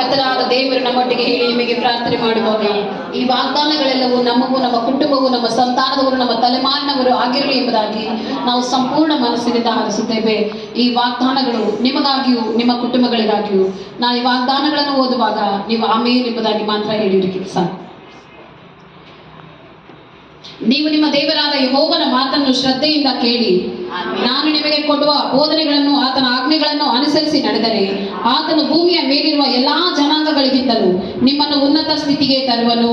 ಕರ್ತನಾದ ದೇವರು ನಮ್ಮೊಟ್ಟಿಗೆ ಹೇಳಿ ನಿಮಗೆ ಪ್ರಾರ್ಥನೆ ಮಾಡುವಾಗ ಈ ವಾಗ್ದಾನಗಳೆಲ್ಲವೂ ನಮಗೂ, ನಮ್ಮ ಕುಟುಂಬವೂ, ನಮ್ಮ ಸಂತಾನದವರು, ನಮ್ಮ ತಲೆಮಾರಿನವರು ಆಗಿರಲಿ ಎಂಬುದಾಗಿ ನಾವು ಸಂಪೂರ್ಣ ಮನಸ್ಸಿನಿಂದ ಹಾರಿಸುತ್ತೇವೆ. ಈ ವಾಗ್ದಾನಗಳು ನಿಮಗಾಗಿಯೂ ನಿಮ್ಮ ಕುಟುಂಬಗಳಿಗಾಗಿಯೂ. ನಾನು ಈ ವಾಗ್ದಾನಗಳನ್ನು ಓದುವಾಗ ನೀವು ಆಮೇಲೆ ಎಂಬುದಾಗಿ ಮಾತ್ರ ಹೇಳಿರಿ ಸಾಕು. ನೀವು ನಿಮ್ಮ ದೇವರಾದ ಯೆಹೋವನ ಮಾತನ್ನು ಶ್ರದ್ಧೆಯಿಂದ ಕೇಳಿ ನಾನು ನಿಮಗೆ ಕೊಡುವ ಬೋಧನೆಗಳನ್ನು, ಆತನ ಆಜ್ಞೆಗಳನ್ನು ಅನುಸರಿಸಿ ನಡೆದರೆ ಆತನು ಭೂಮಿಯ ಮೇಲಿರುವ ಎಲ್ಲಾ ಜನಾಂಗಗಳಿಗಿಂತಲೂ ನಿಮ್ಮನ್ನು ಉನ್ನತ ಸ್ಥಿತಿಗೆ ತರುವನು.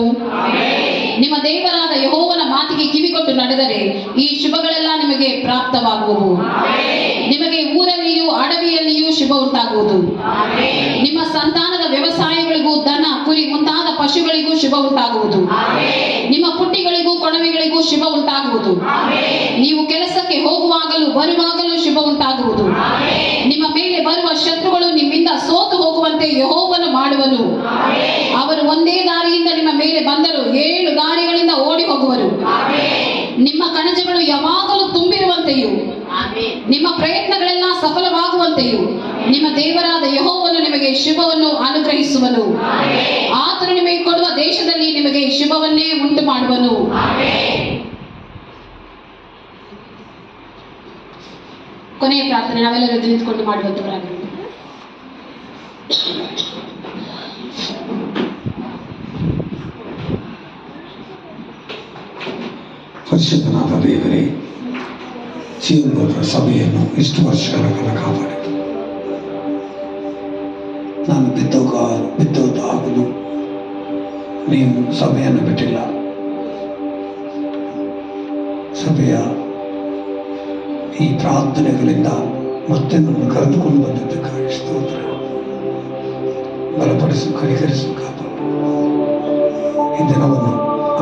ನಿಮ್ಮ ದೇವರಾದ ಯೆಹೋವನ ಮಾತಿಗೆ ಕಿವಿಗೊಟ್ಟು ನಡೆದರೆ ಈ ಶುಭಗಳೆಲ್ಲ ನಿಮಗೆ ಪ್ರಾಪ್ತವಾಗುವವು. ನಿಮಗೆ ಊರಲ್ಲಿಯೂ ಅಡವಿಯಲ್ಲಿಯೂ ಶುಭ ಉಂಟಾಗುವುದು. ನಿಮ್ಮ ಸಂತಾನದ ವ್ಯವಸಾಯಗಳಿಗೂ, ದನ ಕುರಿ ಮುಂತಾದ ಪಶುಗಳಿಗೂ ಶುಭ ಉಂಟಾಗುವುದು. ನಿಮ್ಮ ಪುಟ್ಟಿಗಳಿಗೂ ಕೊಣವೆಗಳಿಗೂ ಶುಭ ಉಂಟಾಗುವುದು. ನೀವು ಕೆಲಸಕ್ಕೆ ಹೋಗುವಾಗಲೂ ಬರುವಾಗಲೂ ಶುಭ ಉಂಟಾಗುವುದು. ನಿಮ್ಮ ಮೇಲೆ ಬರುವ ಶತ್ರುಗಳು ನಿಮ್ಮಿಂದ ಸೋತು ಹೋಗುವಂತೆ ಯೆಹೋವನು ಮಾಡುವನು. ಅವರು ಒಂದೇ ದಾರಿಯಿಂದ ನಿಮ್ಮ ಮೇಲೆ ಬಂದರು 7 ದಾರಿಗಳಿಂದ ಓಡಿ ಹೋಗುವರು. ನಿಮ್ಮ ಕಣಜಗಳು ಯಾವಾಗಲೂ ತುಂಬಿರುವಂತೆಯೂ ನಿಮ್ಮ ಪ್ರಯತ್ನಗಳೆಲ್ಲ ಸಫಲವಾಗುವಂತೆಯೂ ನಿಮ್ಮ ದೇವರಾದ ಯೆಹೋವನು ನಿಮಗೆ ಶುಭವನ್ನು ಅನುಗ್ರಹಿಸುವನು. ಆತನು ನಿಮಗೆ ಕೊಡುವ ದೇಶದಲ್ಲಿ ನಿಮಗೆ ಶುಭವನ್ನೇ ಉಂಟು ಮಾಡುವನು. ಕೊನೆಯ ಪ್ರಾರ್ಥನೆ ನಾವೆಲ್ಲರೂ ನಿಂತುಕೊಂಡು ಮಾಡುವಂತವರಾಗಿರುವುದು. ಪರಿಶುದ್ಧನಾದ ದೇವರೇ, ಜೀವನದ ಸಭೆಯನ್ನು ಇಷ್ಟು ವರ್ಷಗಳ ಕಾಲ ಕಾಪಾಡಿ ನಾನು ಬಿದ್ದೋದಾಗಲು ನೀವು ಸಭೆಯನ್ನು ಬಿಟ್ಟಿಲ್ಲ. ಸಭೆಯ ಈ ಪ್ರಾರ್ಥನೆಗಳಿಂದ ಮತ್ತೆ ನಮ್ಮನ್ನು ಕರೆದುಕೊಂಡು ಬಂದಿದ್ದಕ್ಕಾಗಿ ಸ್ತೋತ್ರ. ಬಲಪಡಿಸು, ಕನಿಕರಿಸು, ಕಾಪಾಡು. ಈ ದಿನವನ್ನು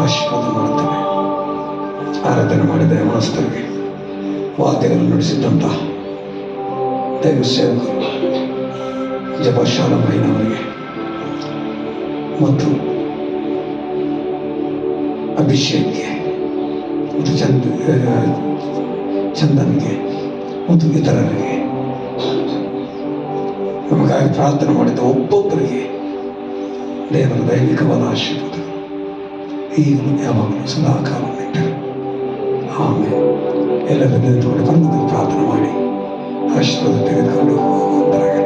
ಆಶೀರ್ವಾದ ಮಾಡುತ್ತೇವೆ. ಆರಾಧನೆ ಮಾಡಿದ ಯಮನಸ್ಥರಿಗೆ, ವಾದ್ಯಗಳನ್ನು ನಡೆಸಿದ್ದಂಥ ದೈವ ಸೇವಕರು, ಜಪಶಾಲಮಯ್ಯನವರಿಗೆ ಮತ್ತು ಅಭಿಷೇಕ್ಗೆ ಮತ್ತು ಚಂದನ್ಗೆ ಮತ್ತು ಇತರರಿಗೆ, ನಮಗಾಗಿ ಪ್ರಾರ್ಥನೆ ಮಾಡಿದ ಒಬ್ಬೊಬ್ಬರಿಗೆ ದೇವರ ದೈವಿಕವಾದ ಆಶೀರ್ವಾದ ಈಗಲೂ ಯಾವಾಗಲೂ ಸದಾಕಾಲ ನಿಟ್ಟರು. ಆಮೇಲೆ ಎಲ್ಲರ ನಿಂತುಕೊಂಡು ಬಂದು ಪ್ರಾರ್ಥನೆ ಮಾಡಿ ಆಶೀರ್ವಾದ ತೆಗೆದುಕೊಂಡು ಹೋಗುವಂತರಾಗಿ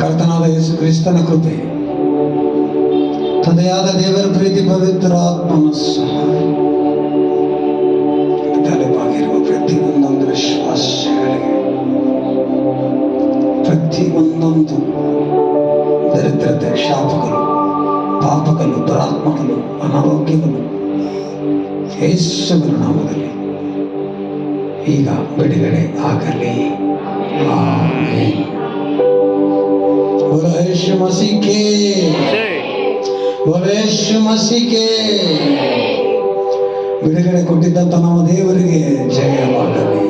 ಕರ್ತನಾದ ಯೇಸು ಕ್ರಿಸ್ತನ ಕೃಪೆ, ತಂದೆಯಾದ ದೇವರ ಪ್ರೀತಿ, ಪವಿತ್ರ ಆತ್ಮನ ಸಹಾಯ, ತಲೆಬಾಗಿರುವ ಪ್ರತಿಯೊಂದೊಂದು ವಿಶ್ವಾಸಗಳಿಗೆ, ಪ್ರತಿಯೊಂದೊಂದು ದರಿದ್ರತೆ, ಶಾಪಗಳು, ಪಾಪಗಳು, ದುರಾತ್ಮಗಳು, ಅನಾರೋಗ್ಯಗಳು ಯೇಸುವಿನ ನಾಮದಲ್ಲಿ ಈಗ ಬಿಡುಗಡೆ ಆಗಲಿ. ಆಮೆನ್. ಯೇಸು ಮಸೀಹ್ ಕೆ ಬಿಡುಗಡೆ ಕೊಟ್ಟಿದ್ದಂತ ನಮ್ಮ ದೇವರಿಗೆ ಜಯವಾಗಲಿ.